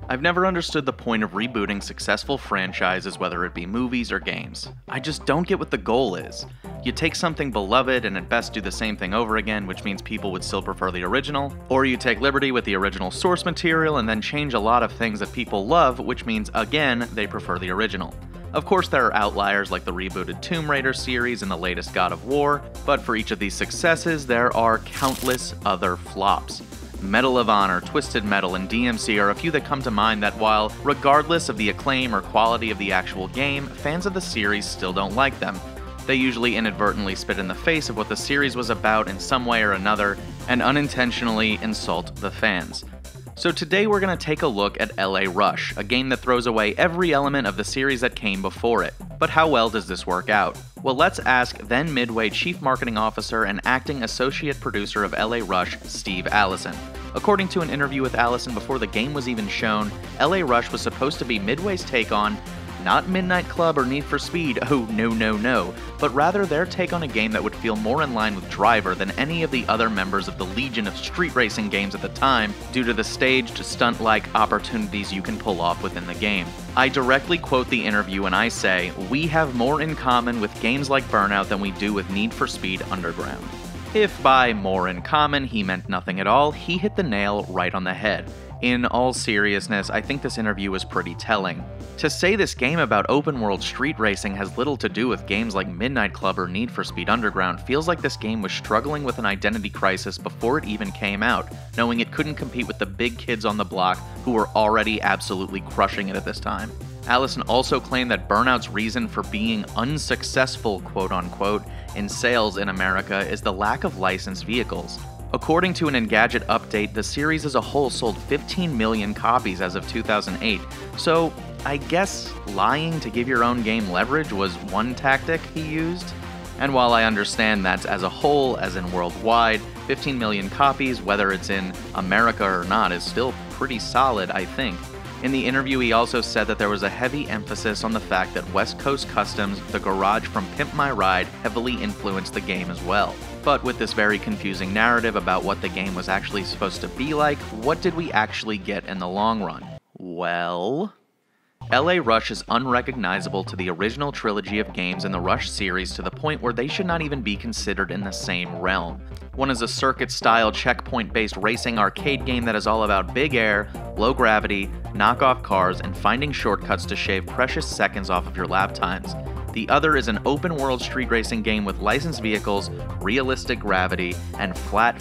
I've never understood the point of rebooting successful franchises, whether it be movies or games. I just don't get what the goal is. You take something beloved and at best do the same thing over again, which means people would still prefer the original, or you take liberty with the original source material and then change a lot of things that people love, which means, again, they prefer the original. Of course, there are outliers like the rebooted Tomb Raider series and the latest God of War, but for each of these successes, there are countless other flops. Medal of Honor, Twisted Metal, and DMC are a few that come to mind that while, regardless of the acclaim or quality of the actual game, fans of the series still don't like them. They usually inadvertently spit in the face of what the series was about in some way or another, and unintentionally insult the fans. So today we're going to take a look at LA Rush, a game that throws away every element of the series that came before it. But how well does this work out? Well, let's ask then Midway Chief Marketing Officer and Acting Associate Producer of LA Rush, Steve Allison. According to an interview with Allison before the game was even shown, LA Rush was supposed to be Midway's take on not Midnight Club or Need for Speed, oh no, but rather their take on a game that would feel more in line with Driver than any of the other members of the legion of street racing games at the time due to the staged stunt-like opportunities you can pull off within the game. I directly quote the interview and I say, "We have more in common with games like Burnout than we do with Need for Speed Underground." If by more in common he meant nothing at all, he hit the nail right on the head. In all seriousness, I think this interview was pretty telling. To say this game about open-world street racing has little to do with games like Midnight Club or Need for Speed Underground feels like this game was struggling with an identity crisis before it even came out, knowing it couldn't compete with the big kids on the block who were already absolutely crushing it at this time. Allison also claimed that Burnout's reason for being unsuccessful, quote-unquote, in sales in America is the lack of licensed vehicles. According to an Engadget update, the series as a whole sold 15 million copies as of 2008, so I guess lying to give your own game leverage was one tactic he used? And while I understand that as a whole, as in worldwide, 15 million copies, whether it's in America or not, is still pretty solid, I think. In the interview, he also said that there was a heavy emphasis on the fact that West Coast Customs, the garage from Pimp My Ride, heavily influenced the game as well. But with this very confusing narrative about what the game was actually supposed to be like, what did we actually get in the long run? Well, LA Rush is unrecognizable to the original trilogy of games in the Rush series to the point where they should not even be considered in the same realm. One is a circuit-style, checkpoint-based racing arcade game that is all about big air, low gravity, knockoff cars, and finding shortcuts to shave precious seconds off of your lap times. The other is an open-world street racing game with licensed vehicles, realistic gravity, and flat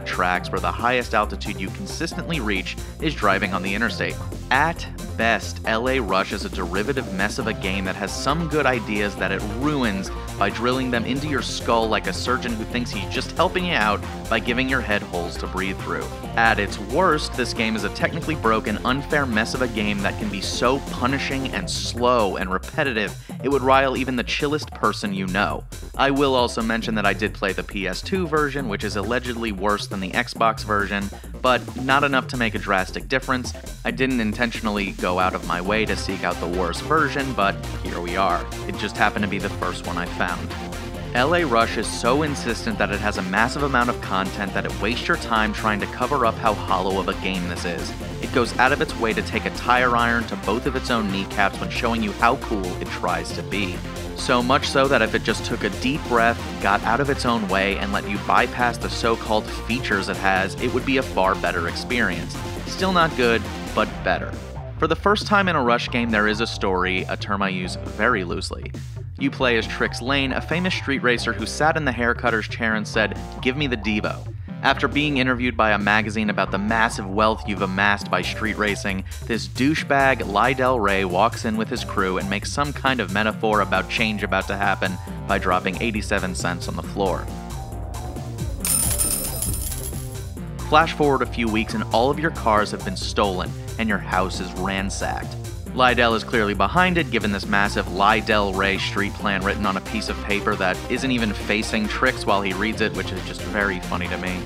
tracks where the highest altitude you consistently reach is driving on the interstate. At best, LA Rush is a derivative mess of a game that has some good ideas that it ruins by drilling them into your skull like a surgeon who thinks he's just helping you out by giving your head holes to breathe through. At its worst, this game is a technically broken, unfair mess of a game that can be so punishing and slow and repetitive it would rile even the chillest person you know. I will also mention that I did play the PS2 version, which is allegedly worse than the Xbox version, but not enough to make a drastic difference. I didn't intentionally go out of my way to seek out the worst version, but here we are. It just happened to be the first one I found. LA Rush is so insistent that it has a massive amount of content that it wastes your time trying to cover up how hollow of a game this is. It goes out of its way to take a tire iron to both of its own kneecaps when showing you how cool it tries to be. So much so that if it just took a deep breath, got out of its own way, and let you bypass the so-called features it has, it would be a far better experience. Still not good, but better. For the first time in a Rush game, there is a story, a term I use very loosely. You play as Trix Lane, a famous street racer who sat in the haircutter's chair and said, "Give me the Devo." After being interviewed by a magazine about the massive wealth you've amassed by street racing, this douchebag Lydell Ray walks in with his crew and makes some kind of metaphor about change about to happen by dropping 87 cents on the floor. Flash forward a few weeks and all of your cars have been stolen, and your house is ransacked. Lydell is clearly behind it, given this massive Lydell Ray street plan written on a piece of paper that isn't even facing Trix while he reads it, which is just very funny to me.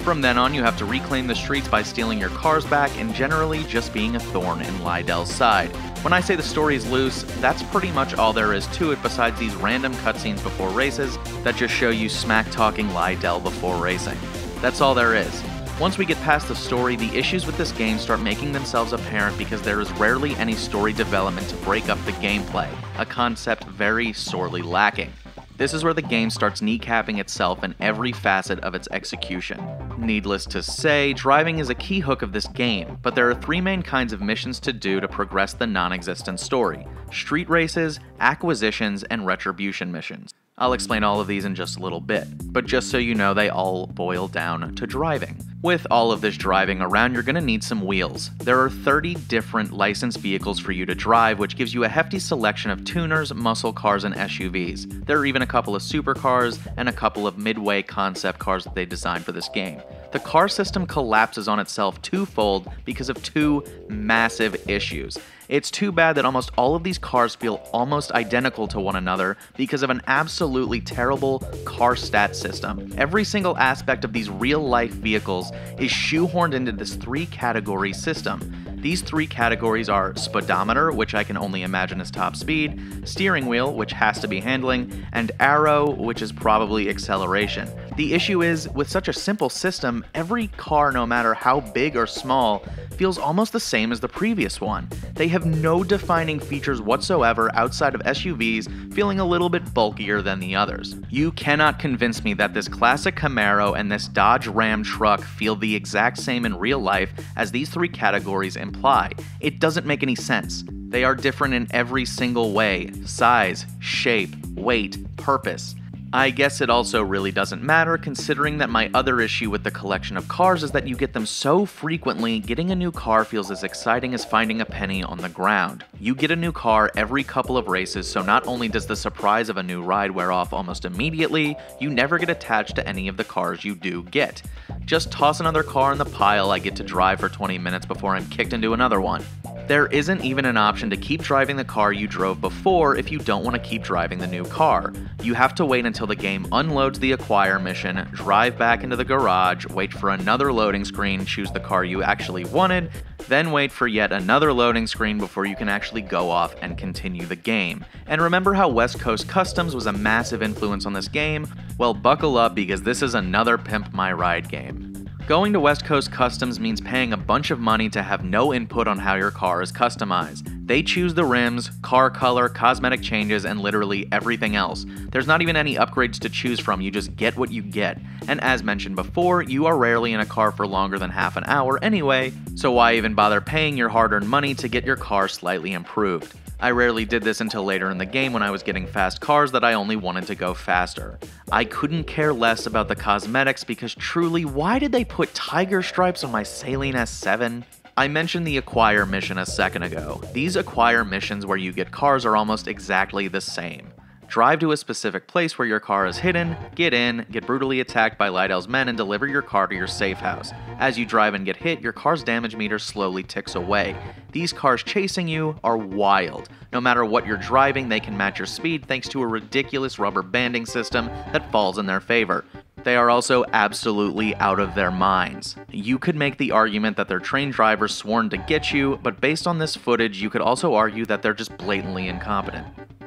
From then on, you have to reclaim the streets by stealing your cars back and generally just being a thorn in Lydell's side. When I say the story is loose, that's pretty much all there is to it besides these random cutscenes before races that just show you smack-talking Lydell before racing. That's all there is. Once we get past the story, the issues with this game start making themselves apparent because there is rarely any story development to break up the gameplay, a concept very sorely lacking. This is where the game starts kneecapping itself in every facet of its execution. Needless to say, driving is a key hook of this game, but there are three main kinds of missions to do to progress the non-existent story: street races, acquisitions, and retribution missions. I'll explain all of these in just a little bit, but just so you know, they all boil down to driving. With all of this driving around, you're going to need some wheels. There are 30 different licensed vehicles for you to drive, which gives you a hefty selection of tuners, muscle cars, and SUVs. There are even a couple of supercars and a couple of Midway concept cars that they designed for this game. The car system collapses on itself twofold because of two massive issues. It's too bad that almost all of these cars feel almost identical to one another because of an absolutely terrible car stat system. Every single aspect of these real-life vehicles is shoehorned into this three-category system. These three categories are speedometer, which I can only imagine is top speed, steering wheel, which has to be handling, and arrow, which is probably acceleration. The issue is, with such a simple system, every car, no matter how big or small, feels almost the same as the previous one. They have no defining features whatsoever outside of SUVs feeling a little bit bulkier than the others. You cannot convince me that this classic Camaro and this Dodge Ram truck feel the exact same in real life as these three categories imply. It doesn't make any sense. They are different in every single way: size, shape, weight, purpose. I guess it also really doesn't matter, considering that my other issue with the collection of cars is that you get them so frequently, getting a new car feels as exciting as finding a penny on the ground. You get a new car every couple of races, so not only does the surprise of a new ride wear off almost immediately, you never get attached to any of the cars you do get. Just toss another car in the pile I get to drive for 20 minutes before I'm kicked into another one. There isn't even an option to keep driving the car you drove before if you don't want to keep driving the new car. You have to wait until the game unloads the acquire mission, drive back into the garage, wait for another loading screen, choose the car you actually wanted, then wait for yet another loading screen before you can actually go off and continue the game. And remember how West Coast Customs was a massive influence on this game? Well, buckle up because this is another Pimp My Ride game. Going to West Coast Customs means paying a bunch of money to have no input on how your car is customized. They choose the rims, car color, cosmetic changes, and literally everything else. There's not even any upgrades to choose from, you just get what you get. And as mentioned before, you are rarely in a car for longer than half an hour anyway, so why even bother paying your hard-earned money to get your car slightly improved? I rarely did this until later in the game when I was getting fast cars that I only wanted to go faster. I couldn't care less about the cosmetics because truly, why did they put tiger stripes on my Saleen S7? I mentioned the acquire mission a second ago. These acquire missions where you get cars are almost exactly the same. Drive to a specific place where your car is hidden, get in, get brutally attacked by Lydell's men, and deliver your car to your safe house. As you drive and get hit, your car's damage meter slowly ticks away. These cars chasing you are wild. No matter what you're driving, they can match your speed thanks to a ridiculous rubber banding system that falls in their favor. They are also absolutely out of their minds. You could make the argument that they're trained drivers sworn to get you, but based on this footage, you could also argue that they're just blatantly incompetent.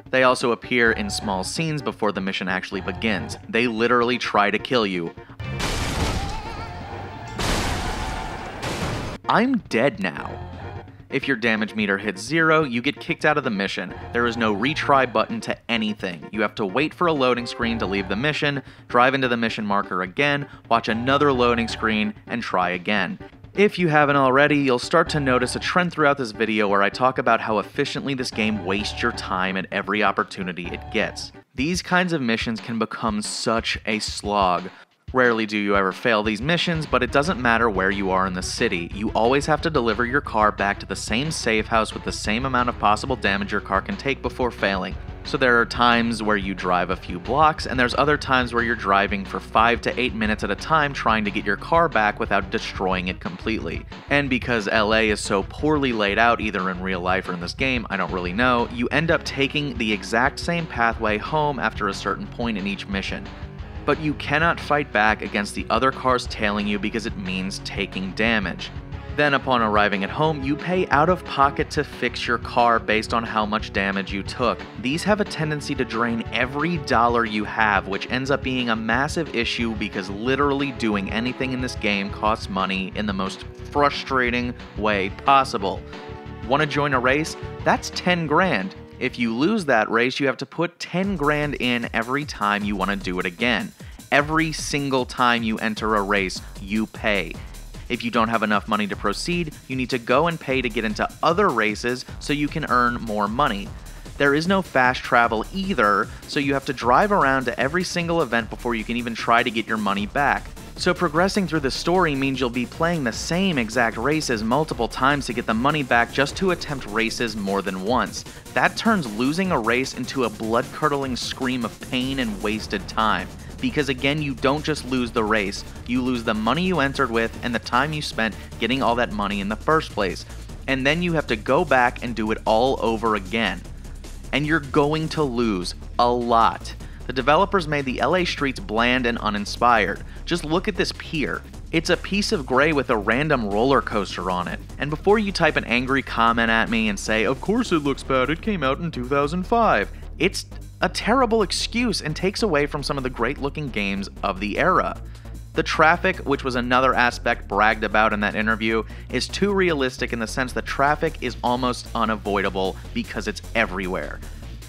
They also appear in small scenes before the mission actually begins. They literally try to kill you. I'm dead now. If your damage meter hits 0, you get kicked out of the mission. There is no retry button to anything. You have to wait for a loading screen to leave the mission, drive into the mission marker again, watch another loading screen, and try again. If you haven't already, you'll start to notice a trend throughout this video where I talk about how efficiently this game wastes your time at every opportunity it gets. These kinds of missions can become such a slog. Rarely do you ever fail these missions, but it doesn't matter where you are in the city. You always have to deliver your car back to the same safe house with the same amount of possible damage your car can take before failing. So there are times where you drive a few blocks, and there's other times where you're driving for 5 to 8 minutes at a time trying to get your car back without destroying it completely. And because LA is so poorly laid out either in real life or in this game, I don't really know, you end up taking the exact same pathway home after a certain point in each mission. but you cannot fight back against the other cars tailing you because it means taking damage. Then upon arriving at home, you pay out of pocket to fix your car based on how much damage you took. These have a tendency to drain every dollar you have, which ends up being a massive issue because literally doing anything in this game costs money in the most frustrating way possible. Want to join a race? That's 10 grand. If you lose that race, you have to put 10 grand in every time you want to do it again. Every single time you enter a race, you pay. If you don't have enough money to proceed, you need to go and pay to get into other races so you can earn more money. There is no fast travel either, so you have to drive around to every single event before you can even try to get your money back. So progressing through the story means you'll be playing the same exact races multiple times to get the money back just to attempt races more than once. That turns losing a race into a blood-curdling scream of pain and wasted time. Because again, you don't just lose the race, you lose the money you entered with and the time you spent getting all that money in the first place. And then you have to go back and do it all over again. And you're going to lose a lot. The developers made the LA streets bland and uninspired. Just look at this pier. It's a piece of gray with a random roller coaster on it. And before you type an angry comment at me and say, "Of course it looks bad, it came out in 2005. It's a terrible excuse and takes away from some of the great looking games of the era. The traffic, which was another aspect bragged about in that interview, is too realistic in the sense that traffic is almost unavoidable because it's everywhere.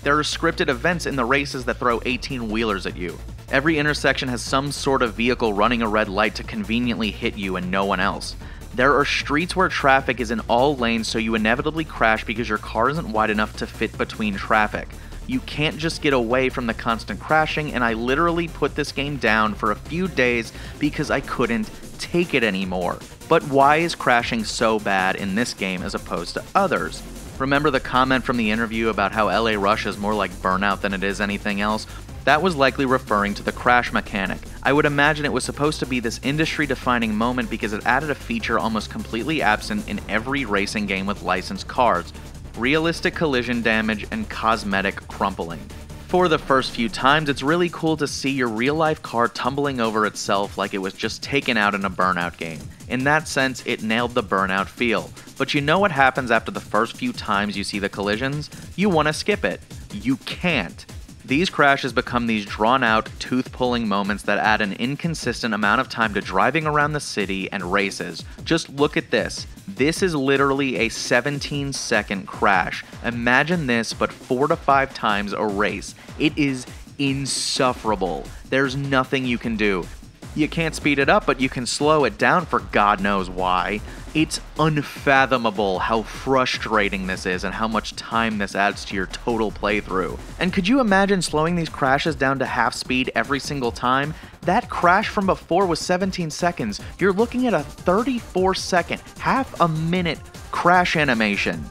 There are scripted events in the races that throw 18-wheelers at you. Every intersection has some sort of vehicle running a red light to conveniently hit you and no one else. There are streets where traffic is in all lanes, so you inevitably crash because your car isn't wide enough to fit between traffic. You can't just get away from the constant crashing, and I literally put this game down for a few days because I couldn't take it anymore. But why is crashing so bad in this game as opposed to others? Remember the comment from the interview about how LA Rush is more like Burnout than it is anything else? That was likely referring to the crash mechanic. I would imagine it was supposed to be this industry-defining moment because it added a feature almost completely absent in every racing game with licensed cars: realistic collision damage and cosmetic crumpling. For the first few times, it's really cool to see your real-life car tumbling over itself like it was just taken out in a Burnout game. In that sense, it nailed the Burnout feel. But you know what happens after the first few times you see the collisions? You want to skip it. You can't. These crashes become these drawn-out, tooth-pulling moments that add an inconsistent amount of time to driving around the city and races. Just look at this. This is literally a 17-second crash. Imagine this, but 4 to 5 times a race. It is insufferable. There's nothing you can do. You can't speed it up, but you can slow it down for God knows why. It's unfathomable how frustrating this is and how much time this adds to your total playthrough. And could you imagine slowing these crashes down to half speed every single time? That crash from before was 17 seconds. You're looking at a 34-second, half a minute crash animation.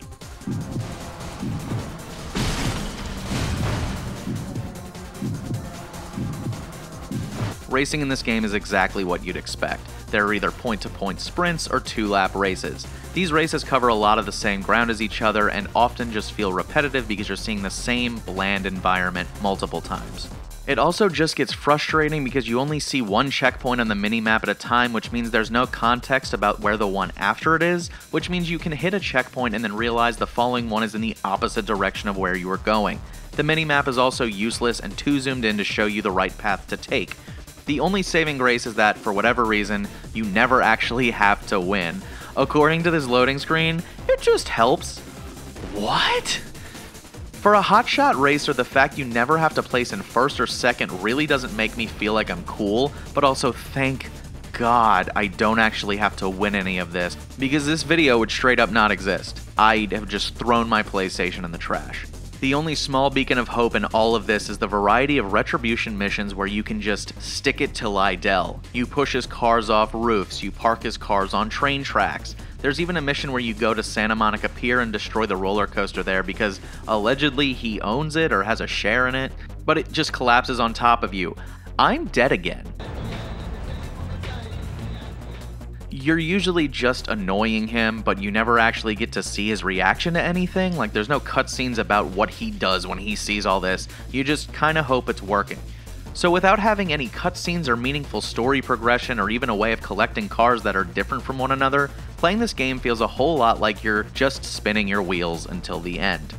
Racing in this game is exactly what you'd expect. There are either point-to-point sprints or 2-lap races. These races cover a lot of the same ground as each other and often just feel repetitive because you're seeing the same bland environment multiple times. It also just gets frustrating because you only see one checkpoint on the minimap at a time, which means there's no context about where the one after it is, which means you can hit a checkpoint and then realize the following one is in the opposite direction of where you were going. The minimap is also useless and too zoomed in to show you the right path to take. The only saving grace is that, for whatever reason, you never actually have to win. According to this loading screen, it just helps. What? For a hotshot racer, the fact you never have to place in first or second really doesn't make me feel like I'm cool, but also thank God I don't actually have to win any of this, because this video would straight up not exist. I'd have just thrown my PlayStation in the trash. The only small beacon of hope in all of this is the variety of retribution missions where you can just stick it to Lydell. You push his cars off roofs, you park his cars on train tracks. There's even a mission where you go to Santa Monica Pier and destroy the roller coaster there because allegedly he owns it or has a share in it, but it just collapses on top of you. I'm dead again. You're usually just annoying him, but you never actually get to see his reaction to anything. Like, there's no cutscenes about what he does when he sees all this. You just kind of hope it's working. So without having any cutscenes or meaningful story progression or even a way of collecting cars that are different from one another, playing this game feels a whole lot like you're just spinning your wheels until the end.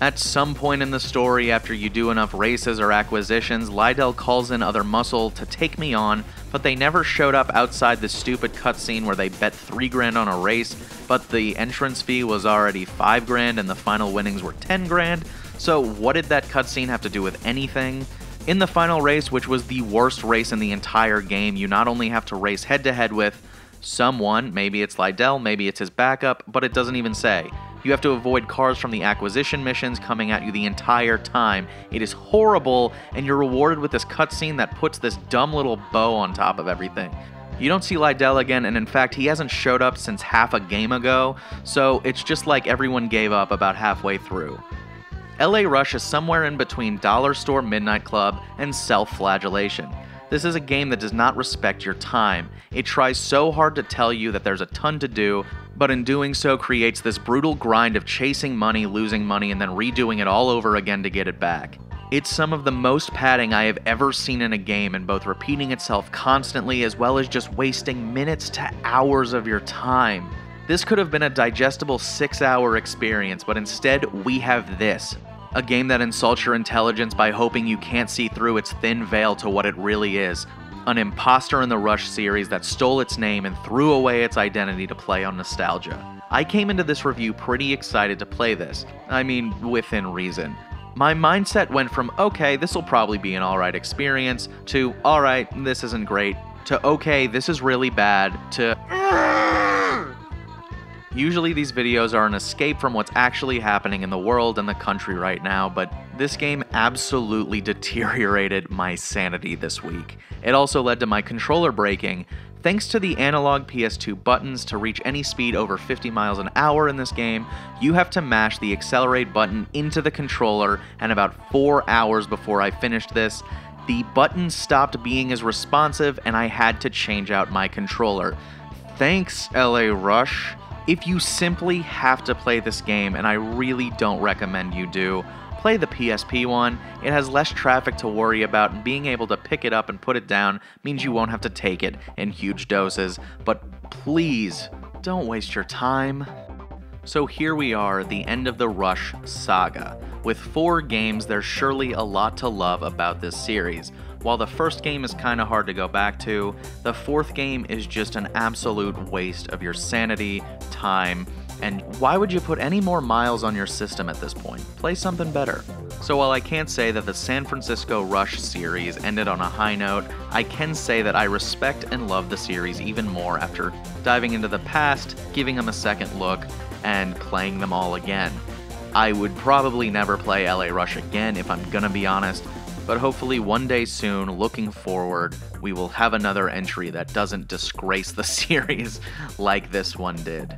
At some point in the story, after you do enough races or acquisitions, Lydell calls in other muscle to take me on, but they never showed up outside the stupid cutscene where they bet $3,000 on a race, but the entrance fee was already $5,000 and the final winnings were $10,000, so what did that cutscene have to do with anything? In the final race, which was the worst race in the entire game, you not only have to race head-to-head with someone, maybe it's Lydell, maybe it's his backup, but it doesn't even say. You have to avoid cars from the acquisition missions coming at you the entire time. It is horrible, and you're rewarded with this cutscene that puts this dumb little bow on top of everything. You don't see Lydell again, and in fact, he hasn't showed up since half a game ago, so it's just like everyone gave up about halfway through. LA Rush is somewhere in between Dollar Store Midnight Club and self-flagellation. This is a game that does not respect your time. It tries so hard to tell you that there's a ton to do, but in doing so creates this brutal grind of chasing money, losing money, and then redoing it all over again to get it back. It's some of the most padding I have ever seen in a game, in both repeating itself constantly as well as just wasting minutes to hours of your time. This could have been a digestible 6-hour experience, but instead we have this. A game that insults your intelligence by hoping you can't see through its thin veil to what it really is. An imposter in the Rush series that stole its name and threw away its identity to play on nostalgia. I came into this review pretty excited to play this. I mean, within reason. My mindset went from, okay, this'll probably be an alright experience, to, alright, this isn't great, to, okay, this is really bad, to, usually these videos are an escape from what's actually happening in the world and the country right now, but this game absolutely deteriorated my sanity this week. It also led to my controller breaking. Thanks to the analog PS2 buttons, to reach any speed over 50 miles an hour in this game, you have to mash the accelerate button into the controller, and about 4 hours before I finished this, the button stopped being as responsive and I had to change out my controller. Thanks, LA Rush. If you simply have to play this game, and I really don't recommend you do, play the PSP one. It has less traffic to worry about, and being able to pick it up and put it down means you won't have to take it in huge doses, but please, don't waste your time. So here we are at the end of the Rush saga. With 4 games, there's surely a lot to love about this series. While the first game is kinda hard to go back to, the 4th game is just an absolute waste of your sanity, time, and why would you put any more miles on your system at this point? Play something better. So while I can't say that the San Francisco Rush series ended on a high note, I can say that I respect and love the series even more after diving into the past, giving them a second look, and playing them all again. I would probably never play LA Rush again if I'm gonna be honest, but hopefully one day soon, looking forward, we will have another entry that doesn't disgrace the series like this one did.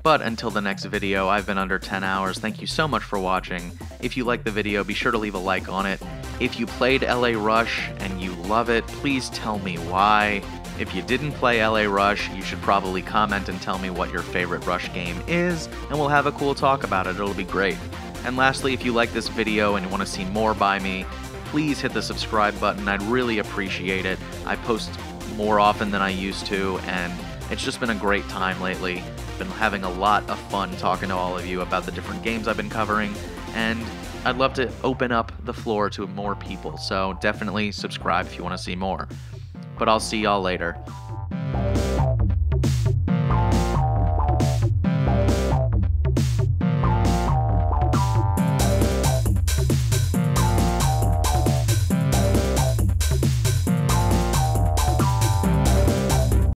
But until the next video, I've been under 10 hours. Thank you so much for watching. If you liked the video, be sure to leave a like on it. If you played LA Rush and you love it, please tell me why. If you didn't play LA Rush, you should probably comment and tell me what your favorite Rush game is, and we'll have a cool talk about it. It'll be great. And lastly, if you like this video and you want to see more by me, please hit the subscribe button. I'd really appreciate it. I post more often than I used to, and it's just been a great time lately. Been having a lot of fun talking to all of you about the different games I've been covering, and I'd love to open up the floor to more people, so definitely subscribe if you want to see more. But I'll see y'all later.